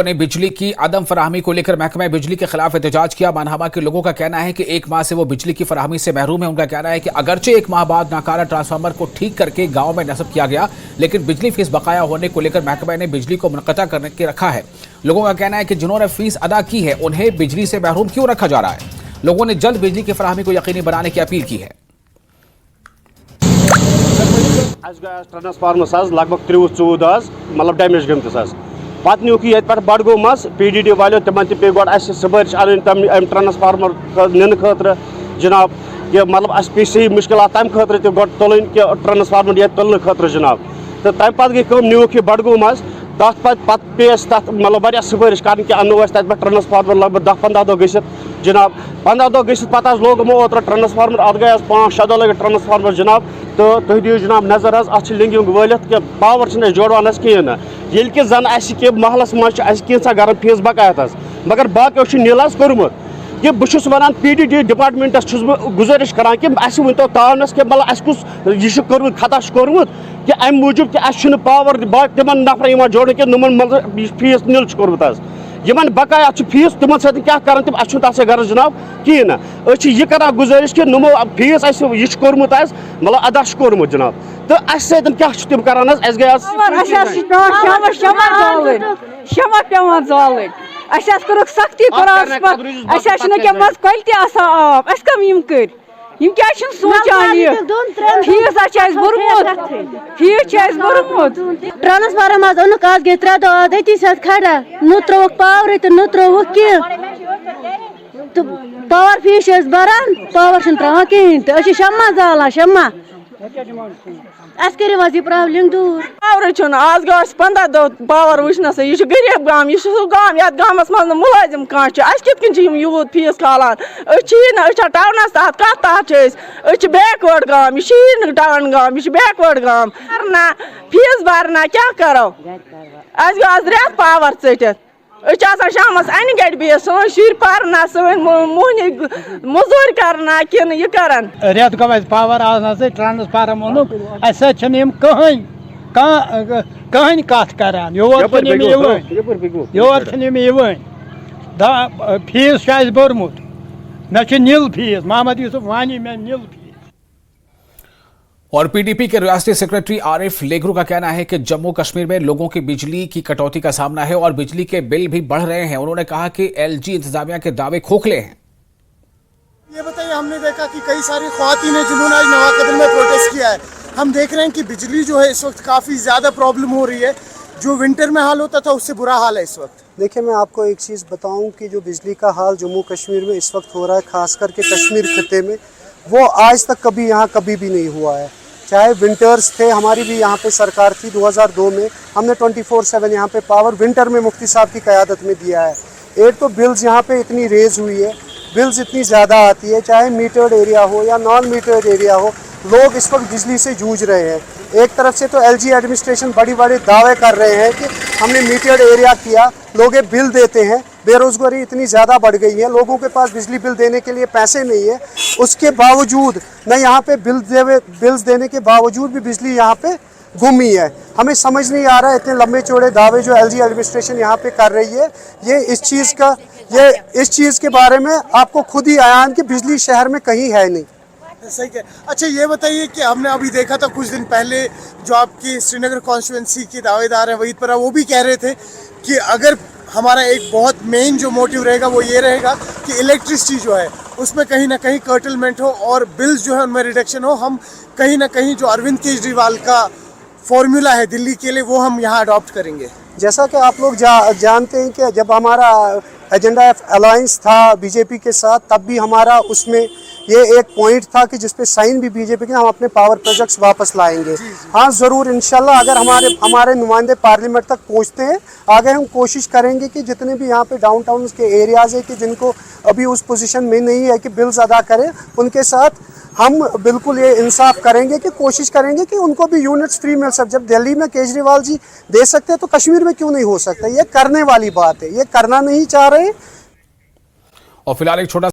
ने बिजली की अदम फराहमी को लेकर महकमा बिजली के खिलाफ एहतजाज किया। मानहमा के लोगों का कहना है कि एक माह से वो बिजली की फराहमी से महरूम है। उनका कहना है कि अगरचे एक माह बाद नाकारा ट्रांसफार्मर को ठीक करके गांव में नस्ब किया गया, लेकिन बिजली फीस बकाया होने को लेकर महकमा ने बिजली को मुनक़ता करने के रखा है। लोगों का कहना है कि जिन्होंने फीस अदा की है उन्हें बिजली से महरूम क्यों रखा जा रहा है। लोगों ने जल्द बिजली की फराहमी को यकीनी बनाने की अपील की है। ट्रांसफार्मर लगभग 30-40 मतलब डैमेज गमत पत नुक ये बडगोम PDD वालों तिमन पे गो सबर अन ट्रांसफार्मर nin खतर जनाब कि मतलब पे सही मुश्किल तम खतर गो तुल कि ट्रांसफार्मर ये तुलने खतर जनाब तो तम पे गई नुक ये बडगोम तथ पे तथ मतलब वारिया सिफारिश कर अनो तथ पे ट्रांसफार्मर लगभग 10-15 दह गसित जनाब 15 दह गसित पे लोग ओतर ट्रांसफार्मर अत गए 5-6 दह लगे ट्रांसफार्मर जनाब तो तुम दियो जनाब नजर अत लिंगिंग वलित कि पावर जोड़वान कहें ये कि जन कि महलस मजा घर फीस बकायत मगर बाकी नील कोर्मुत कि बहुत वन PDD डिपार्टमेंटस गुजारिश करान कि वन तो तावनस कि मतलब कुछ यह कोर्मुत खता कोर्मुत कि अमि मूजूब कि पावर तिम नफर जोड़ कि फीस नील कोर्मुत यमन बकाया फीस तिमन सत क्या कर तथ घर जनाब कहें यह कर गुजारिश कि नमो फीस यह कोर्मुत मतलब अदा कोर्मुत जनाब तो अस क्या तम करान गए सख्ती क्या सोचान ट्रांसफार्मर ओनुक आज गई 3 दह अति खड़ा नु त्रोक पावर तो नु त्रोक तो पावर फीस बरान पावर त्रा कहें तो शमा जालान शमा करो यह प्रॉब्लम दूर पावर आज गो 15 दह पावर वुचनस यह गरीब गाम यह सह गाम ये गामस मज मुलाजिम कह कित यूत फीस खालान टाउनस तहत कत तहत बैकवर्ड गाम यह टाउन गाम यह बैकवर्ड गाम भरना फीस भरना क्या करो गो आज रेत पावर टित शामस अन गड़ बिहत सन शुर पारना सन मोहनी मजूर करना कि यह करान रेत गो पावर आज ट्रांसफार्मर ओनुक कहें कत करान योर फीस भरमुत मे नील फीस मोहम्मद यूसुफ वानी मे नील फीस। और PDP के रियासती सेक्रेटरी आरिफ लेगरू का कहना है कि जम्मू कश्मीर में लोगों की बिजली की कटौती का सामना है और बिजली के बिल भी बढ़ रहे हैं। उन्होंने कहा कि LG इंतजामिया के दावे खोखले हैं। ये बताइए, हमने देखा कि कई सारी ख्वातीन हैं जिन्होंने आज नवाकदर में प्रोटेस्ट किया है। हम देख रहे हैं कि बिजली जो है इस वक्त काफ़ी ज़्यादा प्रॉब्लम हो रही है। जो विंटर में हाल होता था उससे बुरा हाल है इस वक्त। देखिए, मैं आपको एक चीज़ बताऊं कि जो बिजली का हाल जम्मू कश्मीर में इस वक्त हो रहा है, ख़ास करके कश्मीर खिते में, वो आज तक कभी भी नहीं हुआ है। चाहे विंटर्स थे, हमारी भी यहाँ पे सरकार थी 2002 में, हमने 24/7 यहाँ पे पावर विंटर में मुफ्ती साहब की क़यादत में दिया है। एक तो बिल्स यहाँ पे इतनी रेज़ हुई है, बिल्स इतनी ज़्यादा आती है, चाहे मीटर्ड एरिया हो या नॉन मीटर्ड एरिया हो, लोग इस वक्त बिजली से जूझ रहे हैं। एक तरफ से तो LG एडमिनिस्ट्रेशन बड़े दावे कर रहे हैं कि हमने मीटर्ड एरिया किया, लोग बिल देते हैं, बेरोज़गारी इतनी ज़्यादा बढ़ गई है, लोगों के पास बिजली बिल देने के लिए पैसे नहीं है। उसके बावजूद न यहाँ पे बिल्स देने के बावजूद भी बिजली यहाँ पे गुमी है। हमें समझ नहीं आ रहा है इतने लंबे चौड़े दावे जो LG एडमिनिस्ट्रेशन यहाँ पे कर रही है, ये इस चीज़ के बारे में आपको खुद ही आयान कि बिजली शहर में कहीं है नहीं। सही है। अच्छा, ये बताइए कि हमने अभी देखा था कुछ दिन पहले जो आपकी श्रीनगर कॉन्स्टिट्यूंसी के दावेदार हैं वहीद पर, वो भी कह रहे थे कि अगर हमारा एक बहुत मेन जो मोटिव रहेगा वो ये रहेगा कि इलेक्ट्रिसिटी जो है उसमें कहीं ना कहीं कर्टलमेंट हो और बिल्स जो है उनमें रिडक्शन हो। हम कहीं ना कहीं जो अरविंद केजरीवाल का फॉर्मूला है दिल्ली के लिए वो हम यहाँ अडॉप्ट करेंगे। जैसा कि आप लोग जानते हैं कि जब हमारा एजेंडा अलायंस था BJP के साथ, तब भी हमारा उसमें ये एक पॉइंट था कि जिस पे साइन भी BJP के, हम अपने पावर प्रोजेक्ट्स वापस लाएंगे। हाँ, ज़रूर, इंशाल्लाह अगर हमारे नुमाइंदे पार्लियामेंट तक पहुँचते हैं, आगे हम कोशिश करेंगे कि जितने भी यहाँ पे डाउन टाउन के एरियाज़ है कि जिनको अभी उस पोजीशन में नहीं है कि बिल्स अदा करें, उनके साथ हम बिल्कुल ये इंसाफ करेंगे कि कोशिश करेंगे कि उनको भी यूनिट्स फ्री मिल सकते। जब दिल्ली में केजरीवाल जी दे सकते हैं तो कश्मीर में क्यों नहीं हो सकता? ये करने वाली बात है, ये करना नहीं चाह रहे। और फिलहाल एक छोटा